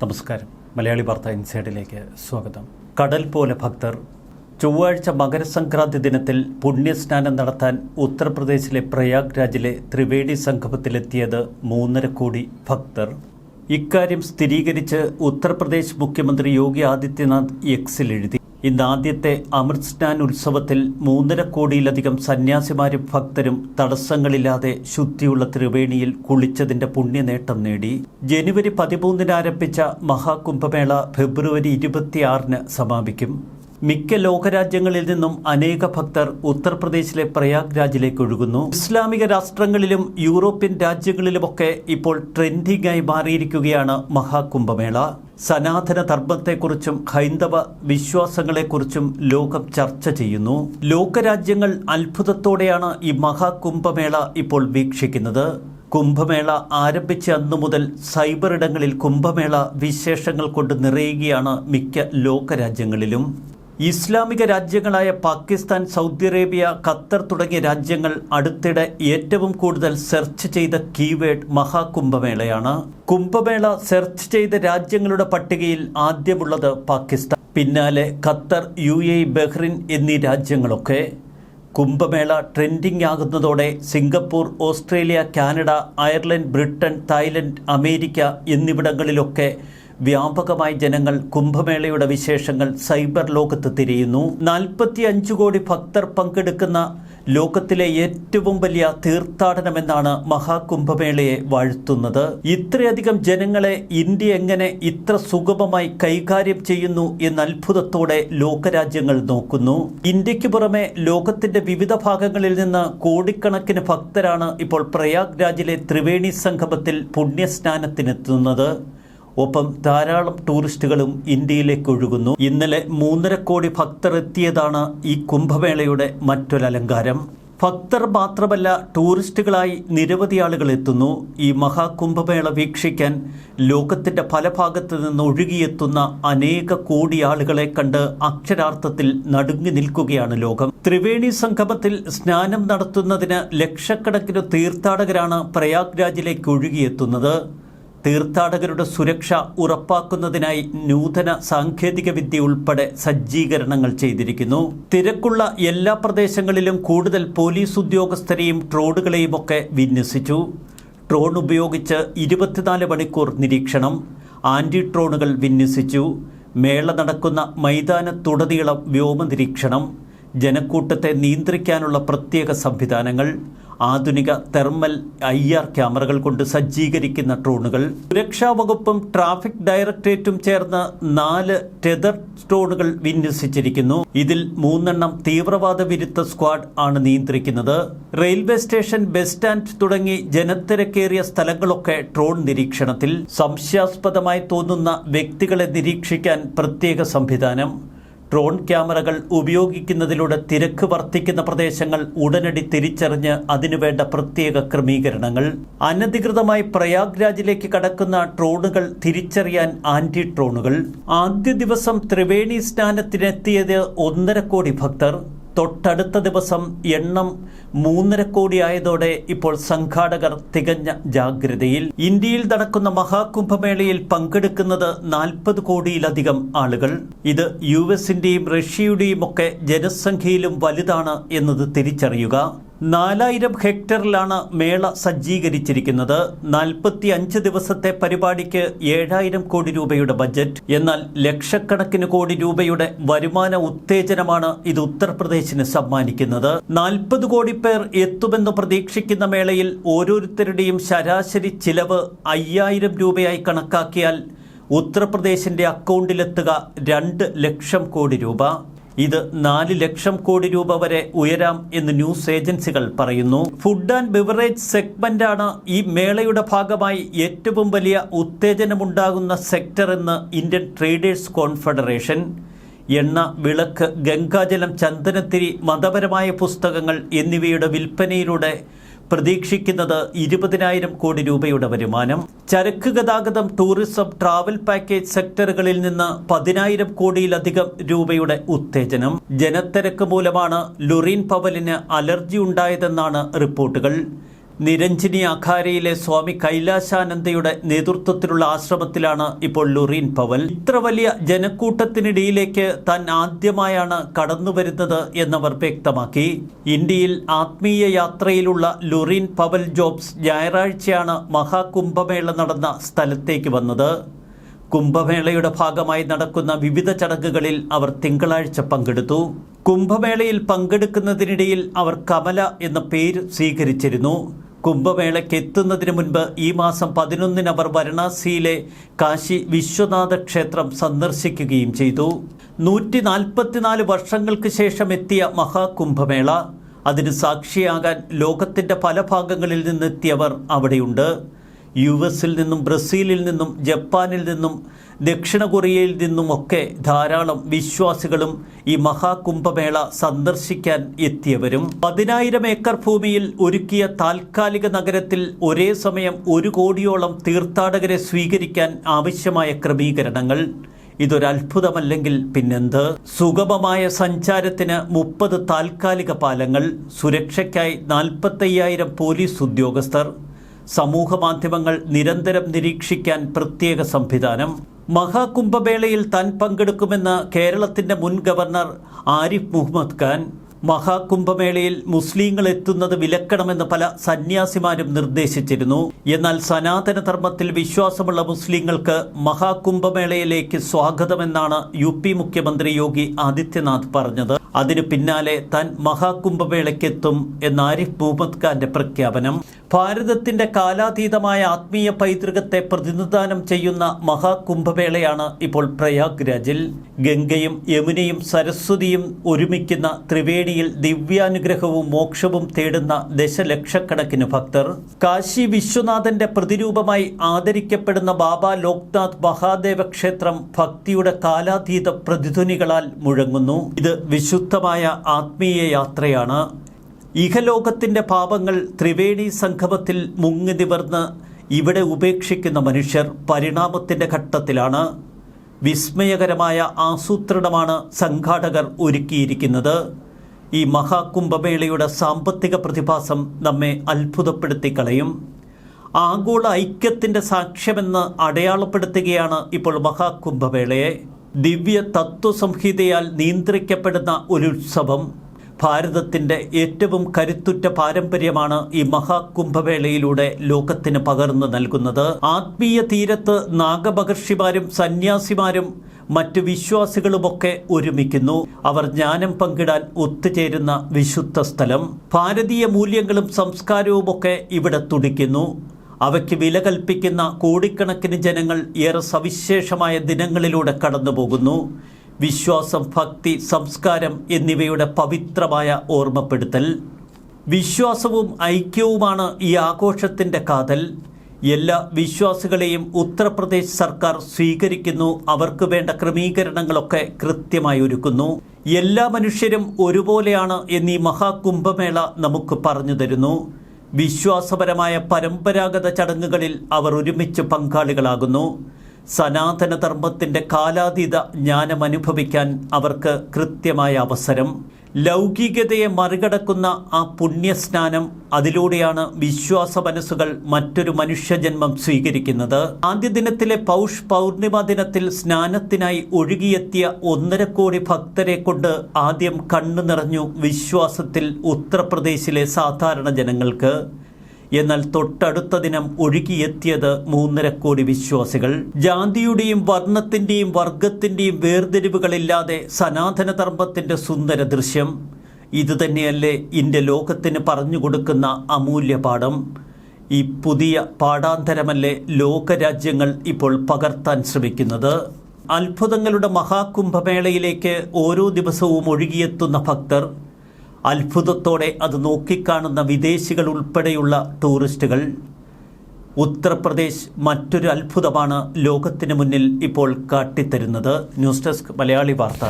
നമസ്കാരം. മലയാളി വാർത്ത ഇൻസൈഡിലേക്ക് സ്വാഗതം. കടൽ പോലെ ഭക്തർ. ചൊവ്വാഴ്ച മകരസംക്രാന്തി ദിനത്തിൽ പുണ്യസ്നാനം നടത്താൻ ഉത്തർപ്രദേശിലെ പ്രയാഗ്രാജിലെ ത്രിവേണി സംഗമത്തിലെത്തിയത് 3.5 കോടി ഭക്തർ. ഇക്കാര്യം സ്ഥിരീകരിച്ച് ഉത്തർപ്രദേശ് മുഖ്യമന്ത്രി യോഗി ആദിത്യനാഥ് എക്സിൽ എഴുതി. ഇന്ന് ആദ്യത്തെ അമൃത് സ്നാൻ ഉത്സവത്തിൽ 3.5 കോടിയിലധികം സന്യാസിമാരും ഭക്തരും തടസ്സങ്ങളില്ലാതെ ശുദ്ധിയുള്ള ത്രിവേണിയിൽ കുളിച്ചതിന്റെ പുണ്യനേട്ടം നേടി. ജനുവരി 13 ആരംഭിച്ച മഹാകുംഭമേള ഫെബ്രുവരി 26 സമാപിക്കും. മിക്ക ലോകരാജ്യങ്ങളിൽ നിന്നും അനേക ഭക്തർ ഉത്തർപ്രദേശിലെ പ്രയാഗ്രാജിലേക്ക് ഒഴുകുന്നു. ഇസ്ലാമിക രാഷ്ട്രങ്ങളിലും യൂറോപ്യൻ രാജ്യങ്ങളിലുമൊക്കെ ഇപ്പോൾ ട്രെൻഡിംഗായി മാറിയിരിക്കുകയാണ് മഹാകുംഭമേള. സനാതന ധർമ്മത്തെക്കുറിച്ചും ഹൈന്ദവ വിശ്വാസങ്ങളെക്കുറിച്ചും ലോകം ചർച്ച ചെയ്യുന്നു. ലോകരാജ്യങ്ങൾ അത്ഭുതത്തോടെയാണ് ഈ മഹാകുംഭമേള ഇപ്പോൾ വീക്ഷിക്കുന്നത്. കുംഭമേള ആരംഭിച്ച അന്നു മുതൽ സൈബർ ഇടങ്ങളിൽ കുംഭമേള വിശേഷങ്ങൾ കൊണ്ട് നിറയുകയാണ് മിക്ക ലോകരാജ്യങ്ങളിലും. ഇസ്ലാമിക രാജ്യങ്ങളായ പാകിസ്ഥാൻ, സൗദി അറേബ്യ, ഖത്തർ തുടങ്ങിയ രാജ്യങ്ങൾ അടുത്തിടെ ഏറ്റവും കൂടുതൽ സെർച്ച് ചെയ്ത കീവേഡ് മഹാകുംഭമേളയാണ്. കുംഭമേള സെർച്ച് ചെയ്ത രാജ്യങ്ങളുടെ പട്ടികയിൽ ആദ്യമുള്ളത് പാകിസ്ഥാൻ, പിന്നാലെ ഖത്തർ, UAE, ബഹ്റിൻ എന്നീ രാജ്യങ്ങളൊക്കെ. കുംഭമേള ട്രെൻഡിംഗ് ആകുന്നതോടെ Singapore, Australia, Canada, Ireland, Britain, Thailand, America എന്നിവിടങ്ങളിലൊക്കെ വ്യാപകമായി ജനങ്ങൾ കുംഭമേളയുടെ വിശേഷങ്ങൾ സൈബർ ലോകത്ത് തിരയുന്നു. 45 കോടി ഭക്തർ പങ്കെടുക്കുന്ന ലോകത്തിലെ ഏറ്റവും വലിയ തീർത്ഥാടനമെന്നാണ് മഹാകുംഭമേളയെ വാഴ്ത്തുന്നത്. ഇത്രയധികം ജനങ്ങളെ ഇന്ത്യ എങ്ങനെ ഇത്ര സുഗമമായി കൈകാര്യം ചെയ്യുന്നു എന്ന അത്ഭുതത്തോടെ ലോകരാജ്യങ്ങൾ നോക്കുന്നു. ഇന്ത്യക്ക് പുറമെ ലോകത്തിന്റെ വിവിധ ഭാഗങ്ങളിൽ നിന്ന് കോടിക്കണക്കിന് ഭക്തരാണ് ഇപ്പോൾ പ്രയാഗ്രാജിലെ ത്രിവേണി സംഗമത്തിൽ പുണ്യസ്നാനത്തിനെത്തുന്നത്. ഒപ്പം ധാരാളം ടൂറിസ്റ്റുകളും ഇന്ത്യയിലേക്ക് ഒഴുകുന്നു. ഇന്നലെ 3.5 കോടി ഭക്തർ എത്തിയതാണ് ഈ കുംഭമേളയുടെ മറ്റൊരലങ്കാരം. ഭക്തർ മാത്രമല്ല, ടൂറിസ്റ്റുകളായി നിരവധി ആളുകൾ എത്തുന്നു. ഈ മഹാകുംഭമേള വീക്ഷിക്കാൻ ലോകത്തിന്റെ പല ഭാഗത്ത് നിന്ന് ഒഴുകിയെത്തുന്ന അനേക കോടി ആളുകളെ കണ്ട് അക്ഷരാർത്ഥത്തിൽ നടുങ്ങി നിൽക്കുകയാണ് ലോകം. ത്രിവേണി സംഗമത്തിൽ സ്നാനം നടത്തുന്നതിന് ലക്ഷക്കണക്കിന് തീർത്ഥാടകരാണ് പ്രയാഗ്രാജിലേക്ക് ഒഴുകിയെത്തുന്നത്. തീർത്ഥാടകരുടെ സുരക്ഷ ഉറപ്പാക്കുന്നതിനായി നൂതന സാങ്കേതിക വിദ്യ ഉൾപ്പെടെ സജ്ജീകരണങ്ങൾ ചെയ്തിരിക്കുന്നു. തിരക്കുള്ള എല്ലാ പ്രദേശങ്ങളിലും കൂടുതൽ പോലീസ് ഉദ്യോഗസ്ഥരെയും ഡ്രോണുകളെയും ഒക്കെ വിന്യസിച്ചു. ഡ്രോൺ ഉപയോഗിച്ച് 24 മണിക്കൂർ നിരീക്ഷണം. ആന്റി ഡ്രോണുകൾ വിന്യസിച്ചു. മേള നടക്കുന്ന മൈതാനത്തുടനീളം വ്യോമ നിരീക്ഷണം. ജനക്കൂട്ടത്തെ നിയന്ത്രിക്കാനുള്ള പ്രത്യേക സംവിധാനങ്ങൾ. ആധുനിക തെർമൽ IR ക്യാമറകൾ കൊണ്ട് സജ്ജീകരിക്കുന്ന ഡ്രോണുകൾ. സുരക്ഷാ വകുപ്പും ട്രാഫിക് ഡയറക്ടറേറ്റും ചേർന്ന് 4 ടെതർ ഡ്രോണുകൾ വിന്യസിച്ചിരിക്കുന്നു. ഇതിൽ 3 എണ്ണം തീവ്രവാദ വിരുദ്ധ സ്ക്വാഡ് ആണ് നിയന്ത്രിക്കുന്നത്. റെയിൽവേ സ്റ്റേഷൻ, ബസ് സ്റ്റാൻഡ് തുടങ്ങി ജനത്തിരക്കേറിയ സ്ഥലങ്ങളൊക്കെ ഡ്രോൺ നിരീക്ഷണത്തിൽ. സംശയാസ്പദമായി തോന്നുന്ന വ്യക്തികളെ നിരീക്ഷിക്കാൻ പ്രത്യേക സംവിധാനം. ഡ്രോൺ ക്യാമറകൾ ഉപയോഗിക്കുന്നതിലൂടെ തിരക്ക് വർദ്ധിക്കുന്ന പ്രദേശങ്ങൾ ഉടനടി തിരിച്ചറിഞ്ഞ് അതിനുവേണ്ട പ്രത്യേക ക്രമീകരണങ്ങൾ. അനധികൃതമായി പ്രയാഗ്രാജിലേക്ക് കടക്കുന്ന ഡ്രോണുകൾ തിരിച്ചറിയാൻ ആന്റി ഡ്രോണുകൾ. ആദ്യ ദിവസം ത്രിവേണി സ്നാനത്തിനെത്തിയത് 1.5 കോടി ഭക്തർ. തൊട്ടടുത്ത ദിവസം എണ്ണം 3.5 കോടി ആയതോടെ ഇപ്പോൾ സംഘാടകർ തികഞ്ഞ ജാഗ്രതയിൽ. ഇന്ത്യയിൽ നടക്കുന്ന മഹാകുംഭമേളയിൽ പങ്കെടുക്കുന്നത് 40 കോടിയിലധികം ആളുകൾ. ഇത് US-ന്റെയും റഷ്യയുടെയും ഒക്കെ ജനസംഖ്യയിലും വലുതാണ് എന്നത് തിരിച്ചറിയുക. 4000 ഹെക്ടറിലാണ് മേള സജ്ജീകരിച്ചിരിക്കുന്നത്. 45 ദിവസത്തെ പരിപാടിക്ക് 7000 കോടി രൂപയുടെ ബജറ്റ്. എന്നാൽ ലക്ഷക്കണക്കിന് കോടി രൂപയുടെ വരുമാന ഉത്തേജനമാണ് ഇത് ഉത്തർപ്രദേശിന് സമ്മാനിക്കുന്നത്. 40 കോടി പേർ എത്തുമെന്ന് പ്രതീക്ഷിക്കുന്ന മേളയിൽ ഓരോരുത്തരുടെയും ശരാശരി ചിലവ് 5000 രൂപയായി കണക്കാക്കിയാൽ ഉത്തർപ്രദേശിന്റെ അക്കൗണ്ടിലെത്തുക 2 ലക്ഷം കോടി രൂപ. ഇത് 4 ലക്ഷം കോടി രൂപ വരെ ഉയരാം എന്ന് ന്യൂസ് ഏജൻസികൾ പറയുന്നു. ഫുഡ് ആൻഡ് ബിവറേജ് സെഗ്മെന്റാണ് ഈ മേളയുടെ ഭാഗമായി ഏറ്റവും വലിയ ഉത്തേജനമുണ്ടാകുന്ന സെക്ടർ എന്ന് ഇന്ത്യൻ ട്രേഡേഴ്സ് കോൺഫെഡറേഷൻ. എണ്ണ, വിളക്ക്, ഗംഗാജലം, ചന്ദനത്തിരി, മതപരമായ പുസ്തകങ്ങൾ എന്നിവയുടെ വിൽപ്പനയിലൂടെ പ്രതീക്ഷിക്കുന്നത് 20,000 കോടി രൂപയുടെ വരുമാനം. ചരക്ക് ഗതാഗതം, ടൂറിസം, ട്രാവൽ പാക്കേജ് സെക്ടറുകളിൽ നിന്ന് 10,000 കോടിയിലധികം രൂപയുടെ ഉത്തേജനം. ജനത്തിരക്ക് മൂലമാണ് ലുറീൻ പവലിന് അലർജി ഉണ്ടായതെന്നാണ് റിപ്പോർട്ടുകൾ. നിരഞ്ജിനി അഖാരയിലെ സ്വാമി കൈലാശാനന്ദയുടെ നേതൃത്വത്തിലുള്ള ആശ്രമത്തിലാണ് ഇപ്പോൾ ലൊറീൻ പവൽ. ഇത്ര വലിയ ജനക്കൂട്ടത്തിനിടയിലേക്ക് താൻ ആദ്യമായാണ് കടന്നുവരുന്നത് എന്നവർ വ്യക്തമാക്കി. ഇന്ത്യയിൽ ആത്മീയ യാത്രയിലുള്ള ലൊറീൻ പവൽ ജോബ്സ് ഞായറാഴ്ചയാണ് മഹാകുംഭമേള നടന്ന സ്ഥലത്തേക്ക് വന്നത്. കുംഭമേളയുടെ ഭാഗമായി നടക്കുന്ന വിവിധ ചടങ്ങുകളിൽ അവർ തിങ്കളാഴ്ച പങ്കെടുത്തു. കുംഭമേളയിൽ പങ്കെടുക്കുന്നതിനിടയിൽ അവർ കമല എന്ന പേര് സ്വീകരിച്ചിരുന്നു. കുംഭമേളയ്ക്ക് എത്തുന്നതിന് മുൻപ് ഈ മാസം 11 അവർ വാരണാസിയിലെ കാശി വിശ്വനാഥ ക്ഷേത്രം സന്ദർശിക്കുകയും ചെയ്തു. 144 വർഷങ്ങൾക്ക് ശേഷം എത്തിയ മഹാകുംഭമേള, അതിന് സാക്ഷിയാകാൻ ലോകത്തിൻ്റെ പല ഭാഗങ്ങളിൽ നിന്നെത്തിയവർ അവിടെയുണ്ട്. US-ൽ നിന്നും, ബ്രസീലിൽ നിന്നും, ജപ്പാനിൽ നിന്നും, ദക്ഷിണ കൊറിയയിൽ നിന്നുമൊക്കെ ധാരാളം വിശ്വാസികളും ഈ മഹാകുംഭമേള സന്ദർശിക്കാൻ എത്തിയവരും. 10,000 ഏക്കർ ഭൂമിയിൽ ഒരുക്കിയ താൽക്കാലിക നഗരത്തിൽ ഒരേ സമയം 1 കോടിയോളം തീർത്ഥാടകരെ സ്വീകരിക്കാൻ ആവശ്യമായ ക്രമീകരണങ്ങൾ. ഇതൊരത്ഭുതമല്ലെങ്കിൽ പിന്നെന്ത്? സുഗമമായ സഞ്ചാരത്തിന് 30 താൽക്കാലിക പാലങ്ങൾ, സുരക്ഷയ്ക്കായി 45,000 പോലീസ് ഉദ്യോഗസ്ഥർ, സമൂഹ മാധ്യമങ്ങൾ നിരന്തരം നിരീക്ഷിക്കാൻ പ്രത്യേക സംവിധാനം. മഹാകുംഭമേളയിൽ താൻ പങ്കെടുക്കുമെന്ന് കേരളത്തിൻ്റെ മുൻ ഗവർണർ ആരിഫ് മുഹമ്മദ് ഖാൻ. മഹാകുംഭമേളയിൽ മുസ്ലിങ്ങൾ എത്തുന്നത് വിലക്കണമെന്ന് പല സന്യാസിമാരും നിർദ്ദേശിച്ചിരുന്നു. എന്നാൽ സനാതന ധർമ്മത്തിൽ വിശ്വാസമുള്ള മുസ്ലിങ്ങൾക്ക് മഹാകുംഭമേളയിലേക്ക് സ്വാഗതമെന്നാണ് UP മുഖ്യമന്ത്രി യോഗി ആദിത്യനാഥ് പറഞ്ഞത്. അതിനു പിന്നാലെ താൻ മഹാകുംഭമേളയ്ക്കെത്തും എന്ന ആരിഫ് മുഹമ്മദ് ഖാന്റെ പ്രഖ്യാപനം. ഭാരതത്തിന്റെ കാലാതീതമായ ആത്മീയ പൈതൃകത്തെ പ്രതിനിധാനം ചെയ്യുന്ന മഹാകുംഭമേളയാണ് ഇപ്പോൾ പ്രയാഗ്രാജിൽ. ഗംഗയും യമുനയും സരസ്വതിയും ഒരുമിക്കുന്ന ത്രിവേണിയിൽ ദിവ്യാനുഗ്രഹവും മോക്ഷവും തേടുന്ന ദശലക്ഷക്കണക്കിന് ഭക്തർ. കാശി വിശ്വനാഥന്റെ പ്രതിരൂപമായി ആദരിക്കപ്പെടുന്ന ബാബ ലോക്നാഥ് മഹാദേവ ക്ഷേത്രം ഭക്തിയുടെ കാലാതീത പ്രതിധ്വനികളാൽ മുഴങ്ങുന്നു. ഇത് വിശുദ്ധമായ ആത്മീയ യാത്രയാണ്. ഇഹലോകത്തിൻ്റെ പാപങ്ങൾ ത്രിവേണി സംഗമത്തിൽ മുങ്ങി നിവർന്ന് ഇവിടെ ഉപേക്ഷിക്കുന്ന മനുഷ്യർ പരിണാമത്തിൻ്റെ ഘട്ടത്തിലാണ്. വിസ്മയകരമായ ആസൂത്രണമാണ് സംഘാടകർ ഒരുക്കിയിരിക്കുന്നത്. ഈ മഹാകുംഭമേളയുടെ സാമ്പത്തിക പ്രതിഭാസം നമ്മെ അത്ഭുതപ്പെടുത്തിക്കളയും. ആഗോള ഐക്യത്തിൻ്റെ സാക്ഷ്യമെന്ന് അടയാളപ്പെടുത്തുകയാണ് ഇപ്പോൾ മഹാകുംഭമേളയെ. ദിവ്യ തത്വസംഹിതയാൽ നിയന്ത്രിക്കപ്പെടുന്ന ഒരു ഉത്സവം. ഭാരതത്തിൻ്റെ ഏറ്റവും കരുത്തുറ്റ പാരമ്പര്യമാണ് ഈ മഹാകുംഭമേളയിലൂടെ ലോകത്തിന് പകർന്നു നൽകുന്നത്. ആത്മീയ തീരത്ത് നാഗമഹർഷിമാരും സന്യാസിമാരും മറ്റു വിശ്വാസികളുമൊക്കെ ഒരുമിക്കുന്നു. അവർ ജ്ഞാനം പങ്കിടാൻ ഒത്തുചേരുന്ന വിശുദ്ധ സ്ഥലം. ഭാരതീയ മൂല്യങ്ങളും സംസ്കാരവുമൊക്കെ ഇവിടെ തുടിക്കുന്നു. അവയ്ക്ക് വില കൽപ്പിക്കുന്ന കോടിക്കണക്കിന് ജനങ്ങൾ ഏറെ സവിശേഷമായ ദിനങ്ങളിലൂടെ കടന്നുപോകുന്നു. വിശ്വാസം, ഭക്തി, സംസ്കാരം എന്നിവയുടെ പവിത്രമായ ഓർമ്മപ്പെടുത്തൽ. വിശ്വാസവും ഐക്യവുമാണ് ഈ ആഘോഷത്തിൻ്റെ കാതൽ. എല്ലാ വിശ്വാസികളെയും ഉത്തർപ്രദേശ് സർക്കാർ സ്വീകരിക്കുന്നു. അവർക്ക് വേണ്ട ക്രമീകരണങ്ങളൊക്കെ കൃത്യമായി ഒരുക്കുന്നു. എല്ലാ മനുഷ്യരും ഒരുപോലെയാണ് എന്നീ മഹാകുംഭമേള നമുക്ക് പറഞ്ഞു തരുന്നു. വിശ്വാസപരമായ പരമ്പരാഗത ചടങ്ങുകളിൽ അവർ ഒരുമിച്ച് പങ്കാളികളാകുന്നു. സനാതനധർമ്മത്തിൻ്റെ കാലാതീത ജ്ഞാനം അനുഭവിക്കാൻ അവർക്ക് കൃത്യമായ അവസരം. ലൗകികതയെ മറികടക്കുന്ന ആ പുണ്യസ്നാനം, അതിലൂടെയാണ് വിശ്വാസ മനസ്സുകൾ മറ്റൊരു മനുഷ്യജന്മം സ്വീകരിക്കുന്നത്. ആദ്യ ദിനത്തിലെ പൗഷ് പൗർണിമ ദിനത്തിൽ സ്നാനത്തിനായി ഒഴുകിയെത്തിയ 1.5 കോടി ഭക്തരെ കൊണ്ട് ആദ്യം കണ്ണു നിറഞ്ഞു വിശ്വാസത്തിൽ ഉത്തർപ്രദേശിലെ സാധാരണ ജനങ്ങൾക്ക്. എന്നാൽ തൊട്ടടുത്ത ദിനം ഒഴുകിയെത്തിയത് 3.5 കോടി വിശ്വാസികൾ. ജാതിയുടെയും വർണ്ണത്തിൻ്റെയും വർഗത്തിൻ്റെയും വേർതിരിവുകളില്ലാതെ സനാതനധർമ്മത്തിൻ്റെ സുന്ദര ദൃശ്യം. ഇതുതന്നെയല്ലേ ഇന്ത്യ ലോകത്തിന് പറഞ്ഞുകൊടുക്കുന്ന അമൂല്യ പാഠം? ഈ പുതിയ പാഠാന്തരമല്ലേ ലോകരാജ്യങ്ങൾ ഇപ്പോൾ പകർത്താൻ ശ്രമിക്കുന്നത്? അത്ഭുതങ്ങളുടെ മഹാകുംഭമേളയിലേക്ക് ഓരോ ദിവസവും ഒഴുകിയെത്തുന്ന ഭക്തർ, അത്ഭുതത്തോടെ അത് നോക്കിക്കാണുന്ന വിദേശികൾ ഉൾപ്പെടെയുള്ള ടൂറിസ്റ്റുകൾ. ഉത്തർപ്രദേശ് മറ്റൊരു അത്ഭുതമാണ് ലോകത്തിന് മുന്നിൽ ഇപ്പോൾ കാട്ടിത്തരുന്നത്. ന്യൂസ് ഡെസ്ക് മലയാളി വാർത്ത.